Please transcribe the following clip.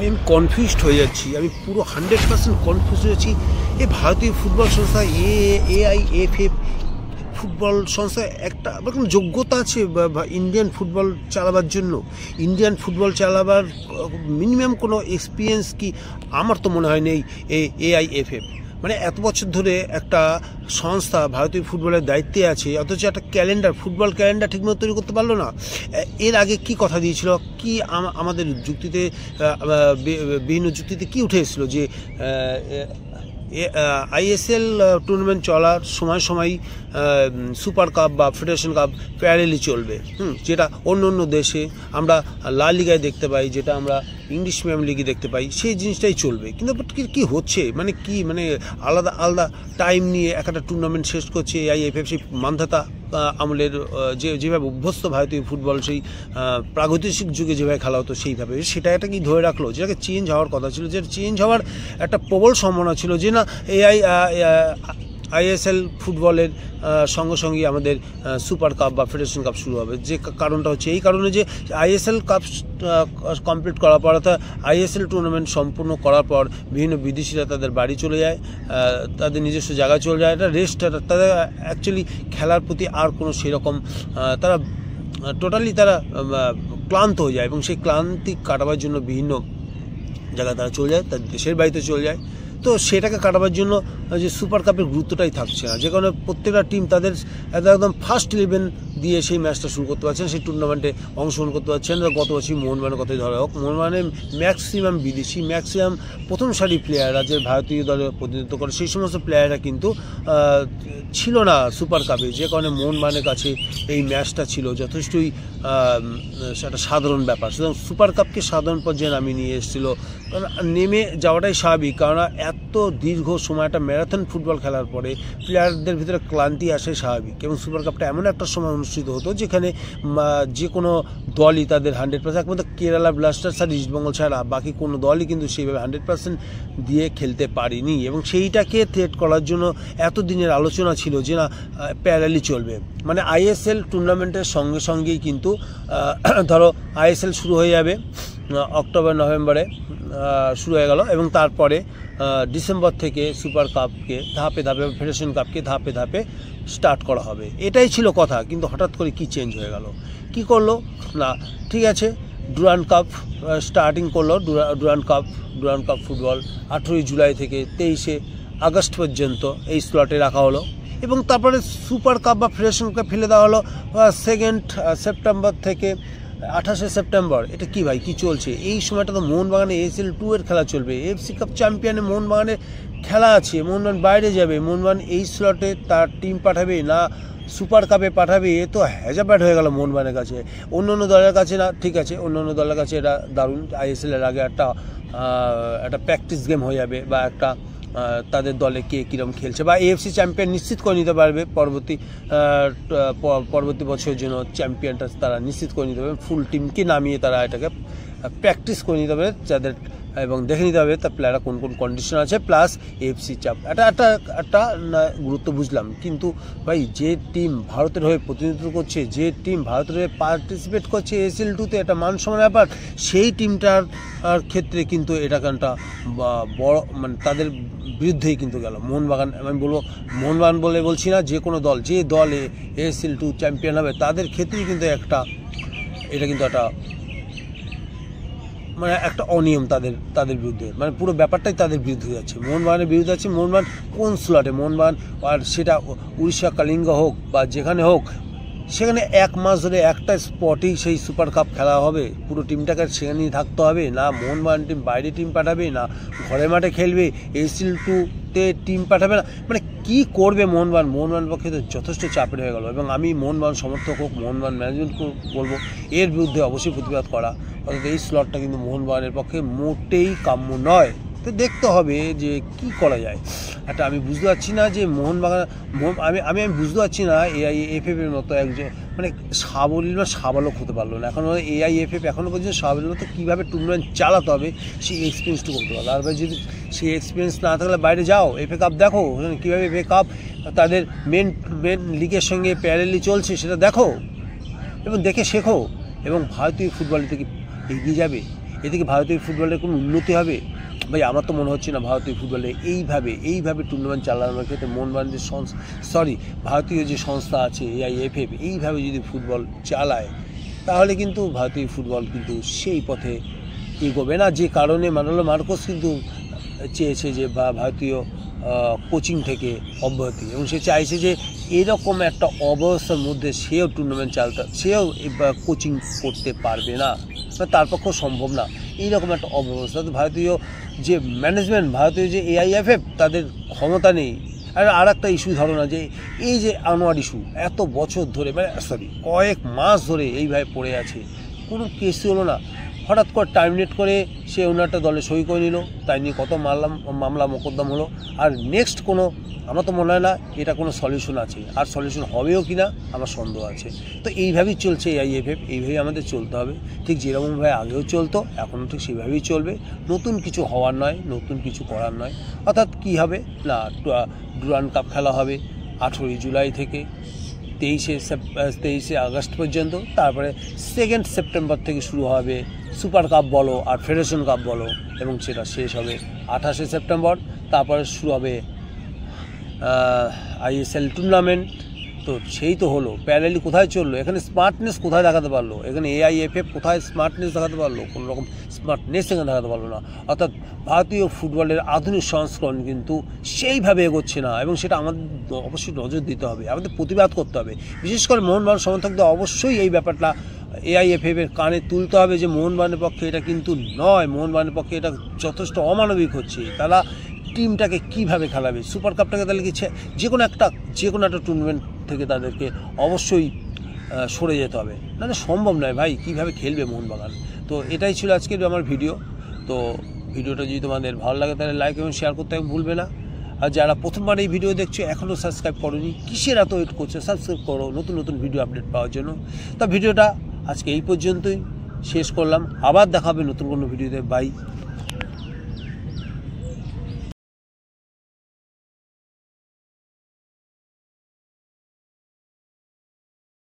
ভাই আমি কনফিউজড হয়ে যাচ্ছি, আমি পুরো 100% কনফিউজ হয়েছি। এই ভারতীয় ফুটবল সংস্থা AIFF ফুটবল সংস্থা একটা কোনো যোগ্যতা আছে বা ইন্ডিয়ান ফুটবল চালাবার জন্য? ইন্ডিয়ান ফুটবল চালাবার মিনিমাম কোনো এক্সপিরিয়েন্স কি? আমার তো মনে হয় নেই। AIFF মানে এত বছর ধরে একটা সংস্থা ভারতীয় ফুটবলের দায়িত্বে আছে, অথচ একটা ক্যালেন্ডার, ফুটবল ক্যালেন্ডার ঠিকমতো তৈরি করতে পারলো না। এর আগে কি কথা দিয়েছিল, কি আমাদের যুক্তিতে, বিভিন্ন যুক্তিতে কি উঠে এসেছিলো যে ISL টুর্নামেন্ট চলার সময় সুপার কাপ বা ফেডারেশন কাপ প্যারেলি চলবে, যেটা অন্য অন্য দেশে আমরা লা লিগায় দেখতে পাই, যেটা আমরা ইংলিশ প্রিমিয়ার লিগে দেখতে পাই, সেই জিনিসটাই চলবে। কিন্তু কি হচ্ছে, মানে আলাদা আলাদা টাইম নিয়ে একটা টুর্নামেন্ট শেষ করছে AIFF। সেই মান্ধাতা আমলের যেভাবে অভ্যস্ত ভারতীয় ফুটবল, সেই প্রাগৈতিহাসিক যুগে যেভাবে খেলা হতো সেইভাবে, সেটা একটা কি ধরে রাখলো, যেটাকে চেঞ্জ হওয়ার কথা ছিল, যেটা চেঞ্জ হওয়ার একটা প্রবল সম্ভাবনা ছিল, যে না ISL ফুটবলের সঙ্গে সঙ্গে আমাদের সুপার কাপ বা ফেডারেশন কাপ শুরু হবে। যে কারণটা হচ্ছে এই কারণে যে ISL কাপ কমপ্লিট করার পর, অর্থাৎ ISL টুর্নামেন্ট সম্পূর্ণ করার পর বিভিন্ন বিদেশিরা তাদের বাড়ি চলে যায়, তাদের নিজস্ব জায়গায় চলে যায়, এটা রেস্ট, তাদের অ্যাকচুয়ালি খেলার প্রতি আর কোনো সেরকম তারা টোটালি তারা ক্লান্ত হয়ে যায়, এবং সেই ক্লান্তি কাটাবার জন্য বিভিন্ন জায়গায় তারা চলে যায়, তার দেশের বাড়িতে চলে যায়। তো সেটাকে কাটাবার জন্য যে সুপার কাপের গুরুত্বটাই থাকছে না, যে কারণে প্রত্যেকটা টিম তাদের একদম ফার্স্ট 11 দিয়ে সেই ম্যাচটা শুরু করতে পারছেন, সেই টুর্নামেন্টে অংশগ্রহণ করতে পারছেন। গত বছর মোহনবাগানের কথাই ধরা হোক, মোহনবাগানের ম্যাক্সিমাম বিদেশি, ম্যাক্সিমাম প্রথম সারি প্লেয়াররা যে ভারতীয় দলে প্রতিনিধিত্ব করে, সেই সমস্ত প্লেয়াররা কিন্তু ছিল না সুপার কাপে, যে কারণে মোহনবাগানের কাছে এই ম্যাচটা ছিল যথেষ্টই একটা সাধারণ ব্যাপার। সুতরাং সুপার কাপকে সাধারণ পর্যায়ে নামিয়ে নিয়ে এসেছিলো, কারণ নেমে যাওয়াটাই স্বাভাবিক, কারণ এত দীর্ঘ সময় একটা ম্যারাথন ফুটবল খেলার পরে প্লেয়ারদের ভিতরে ক্লান্তি আসে স্বাভাবিক। এবং সুপার কাপটা এমন একটা সময় অনুষ্ঠিত হতো যেখানে যে কোনো দলই তাদের 100%, একমাত্র কেরালা ব্লাস্টার্স আর ইস্টবেঙ্গল ছাড়া বাকি কোনো দলই কিন্তু সেইভাবে 100% দিয়ে খেলতে পারেনি। এবং সেইটাকে থ্রেট করার জন্য এত দিনের আলোচনা ছিল যে না প্যারালি চলবে, মানে ISL টুর্নামেন্টের সঙ্গে সঙ্গেই কিন্তু ধরো ISL শুরু হয়ে যাবে অক্টোবর নভেম্বরে শুরু হয়ে গেল, এবং তারপরে ডিসেম্বর থেকে সুপার কাপকে ধাপে ধাপে, ফেডারেশন কাপকে ধাপে ধাপে স্টার্ট করা হবে, এটাই ছিল কথা। কিন্তু হঠাৎ করে কি চেঞ্জ হয়ে গেল, কি করলো না, ঠিক আছে ডুরান্ড কাপ স্টার্টিং করলো, ডুরান্ড কাপ ফুটবল 18 জুলাই থেকে 23 আগস্ট পর্যন্ত এই স্লটে রাখা হলো, এবং তারপরে সুপার কাপ বা ফেডারেশন কাপ ফেলে দেওয়া হলো 2 সেপ্টেম্বর থেকে 28 সেপ্টেম্বর। এটা কি ভাই, কি চলছে এই সময়টা? তো মোহনবাগানে ASL 2 এর খেলা চলবে, AFC কাপ চ্যাম্পিয়নে মোহনবাগানের খেলা আছে, মোহনবাগান বাইরে যাবে, মোহনবাগান এই স্লটে তার টিম পাঠাবে না সুপার কাপে পাঠাবে, এ তো হ্যাজাব্যাট হয়ে গেল মোহনবাগানের কাছে। অন্য অন্য দলের কাছে না, ঠিক আছে অন্য অন্য দলের কাছে এটা দারুণ, ISL এর আগে একটা প্র্যাকটিস গেম হয়ে যাবে, বা একটা তাদের দলে কে কীরকম খেলছে, বা AFC চ্যাম্পিয়ন নিশ্চিত করে নিতে পারবে, পরবর্তী বছরের জন্য চ্যাম্পিয়নটা তারা নিশ্চিত করে নিতে পারবে, ফুল টিমকে নামিয়ে তারা এটাকে প্র্যাকটিস করে নিতে পারবে যাদের, এবং দেখে নিতে হবে তার প্লেয়াররা কোন কোন কন্ডিশন আছে, প্লাস AFC চাপ, একটা গুরুত্ব বুঝলাম। কিন্তু ভাই যে টিম ভারতের হয়ে প্রতিনিধিত্ব করছে, যে টিম ভারতের হয়ে পার্টিসিপেট করছে ASL 2-তে, এটা মান সম্মানের ব্যাপার, সেই টিমটার ক্ষেত্রে কিন্তু এটা একটা বড়, মানে তাদের বিরুদ্ধেই কিন্তু গেল মোহনবাগান। আমি বলবো মোহনবাগান বলে বলছি না, যে কোনো দল, যে দলে ASL 2 চ্যাম্পিয়ন হবে তাদের ক্ষেত্রেই কিন্তু এটা কিন্তু মানে একটা অনিয়ম তাদের বিরুদ্ধে, মানে পুরো ব্যাপারটাই তাদের বিরুদ্ধে যাচ্ছে, মোহনবাগানের বিরুদ্ধে আছে। মোহনবাগান কোন স্লটে, মোহনবাগান আর সেটা উড়িষ্যা কালিঙ্গ হোক বা যেখানে হোক, সেখানে 1 মাস ধরে একটা স্পটেই সেই সুপার কাপ খেলা হবে, পুরো টিমটাকে সেখানেই থাকতে হবে, না মোহনবাগান টিম বাইরে টিম পাঠাবে, না ঘরের মাঠে খেলবে, ASL 2-তে টিম পাঠাবে না, মানে কি করবে মোহনবাগান পক্ষে তো যথেষ্ট চাপের হয়ে গেল। এবং আমি মোহনবাগান সমর্থক হোক, মোহনবাগান ম্যানেজমেন্টকে বলবো এর বিরুদ্ধে অবশ্যই প্রতিবাদ করা, অর্থাৎ এই স্লটটা কিন্তু মোহনবাগানের পক্ষে মোটেই কাম্য নয়। তো দেখতে হবে যে কি করা যায়। একটা আমি বুঝতে পারছি না যে মোহনবাগান, আমি বুঝতে পারছি না AIFF এর মতো একজন মানে সাবালক হতে পারলো না এখনও। AIFF এখনও পর্যন্ত সাবালের মতো কীভাবে টুর্নামেন্ট চালাতে হবে সেই এক্সপিরিয়েন্সটুকু করতে পারলো। আর যদি সেই এক্সপিরিয়েন্স না থাকলে বাইরে যাও, FA কাপ দেখো কীভাবে FA কাপ তাদের মেন লিগের সঙ্গে প্যারেলি চলছে সেটা দেখো এবং দেখে শেখো, এবং ভারতীয় ফুটবল থেকে এগিয়ে যাবে। এতে কি ভারতীয় ফুটবলের কোনো উন্নতি হবে? ভাই আমার তো মনে হচ্ছে না ভারতীয় ফুটবলে এইভাবে টুর্নামেন্ট চালানোর ক্ষেত্রে মোহনবাগান যে ভারতীয় যে সংস্থা আছে AIFF এইভাবে যদি ফুটবল চালায় তাহলে কিন্তু ভারতীয় ফুটবল কিন্তু সেই পথে এগোবে না, যে কারণে মানোলো মার্কোস কিন্তু চেয়েছে যে ভারতীয় কোচিং থেকে অব্যাহতি, এবং সে চাইছে যে এরকম একটা অবস্থার মধ্যে সেও টুর্নামেন্ট সেও কোচিং করতে পারবে না, তার পক্ষেও সম্ভব না এইরকম একটা অবস্থা। ভারতীয় যে ম্যানেজমেন্ট, ভারতীয় যে AIFF তাদের ক্ষমতা নেই। আর একটা ইস্যু ধরো না, যে এই যে আনোয়ার ইস্যু এত বছর ধরে কয়েক মাস ধরে এইভাবে পড়ে আছে, কোনো কেস হলো না, হঠাৎ করে টার্মিনেট করে সে অন্য একটা দলে সই করে নিল, তাই নিয়ে কত মামলা মোকদ্দম হলো, আর নেক্সট কোনো আমার তো মনে হয় না এটা কোনো সলিউশন আছে, আর সলিউশন হবেও কি না আমার সন্দেহ আছে। তো এইভাবেই চলছে AIFF, এইভাবেই আমাদের চলতে হবে, ঠিক যেরকমভাবে আগেও চলতো এখনও ঠিক সেভাবেই চলবে, নতুন কিছু হওয়ার নয়, নতুন কিছু করার নয়। অর্থাৎ কী হবে না, ডুরান্ড কাপ খেলা হবে 18 জুলাই থেকে 23 আগস্ট পর্যন্ত, তারপরে 2 সেপ্টেম্বর থেকে শুরু হবে সুপার কাপ বলো আর ফেডারেশন কাপ বলো, এবং সেটা শেষ হবে 28 সেপ্টেম্বর। তারপরে শুরু হবে ISL টুর্নামেন্ট। তো সেই তো হলো, প্যারালি কোথায় চললো, এখানে স্মার্টনেস কোথায় দেখাতে পারলো, এখানে AIFF কোথায় স্মার্টনেস দেখাতে পারলো, কোনো রকম স্মার্টনেস এখানে দেখাতে পারলো না। অর্থাৎ ভারতীয় ফুটবলের আধুনিক সংস্করণ কিন্তু সেইভাবে এগোচ্ছে না, এবং সেটা আমাদের অবশ্যই নজর দিতে হবে, আমাদের প্রতিবাদ করতে হবে। বিশেষ করে মোহনবাগান সমর্থকদের অবশ্যই এই ব্যাপারটা AIFF-এর কানে তুলতে হবে যে মোহনবাগানের পক্ষে এটা কিন্তু নয়, মোহনবাগানের পক্ষে এটা যথেষ্ট অমানবিক হচ্ছে। তারা টিমটাকে কীভাবে খেলাবে, সুপার কাপটাকে তাহলে কি যে কোনো একটা টুর্নামেন্ট থেকে তাদেরকে অবশ্যই সরে যেতে হবে, নাহলে সম্ভব নয় ভাই, কীভাবে খেলবে মোহনবাগান। তো এটাই ছিল আজকের আমার ভিডিও। তো ভিডিওটা যদি তোমাদের ভালো লাগে তাহলে লাইক এবং শেয়ার করতে ভুলবে না। আর যারা প্রথমবার এই ভিডিও দেখছো এখনও সাবস্ক্রাইব করোনি, কিসের এত ওয়েট করছো, সাবস্ক্রাইব করো নতুন ভিডিও আপডেট পাওয়ার জন্য। তা ভিডিওটা আজকে এই পর্যন্তই শেষ করলাম, আবার দেখাবে নতুন কোনো ভিডিওতে। বাই।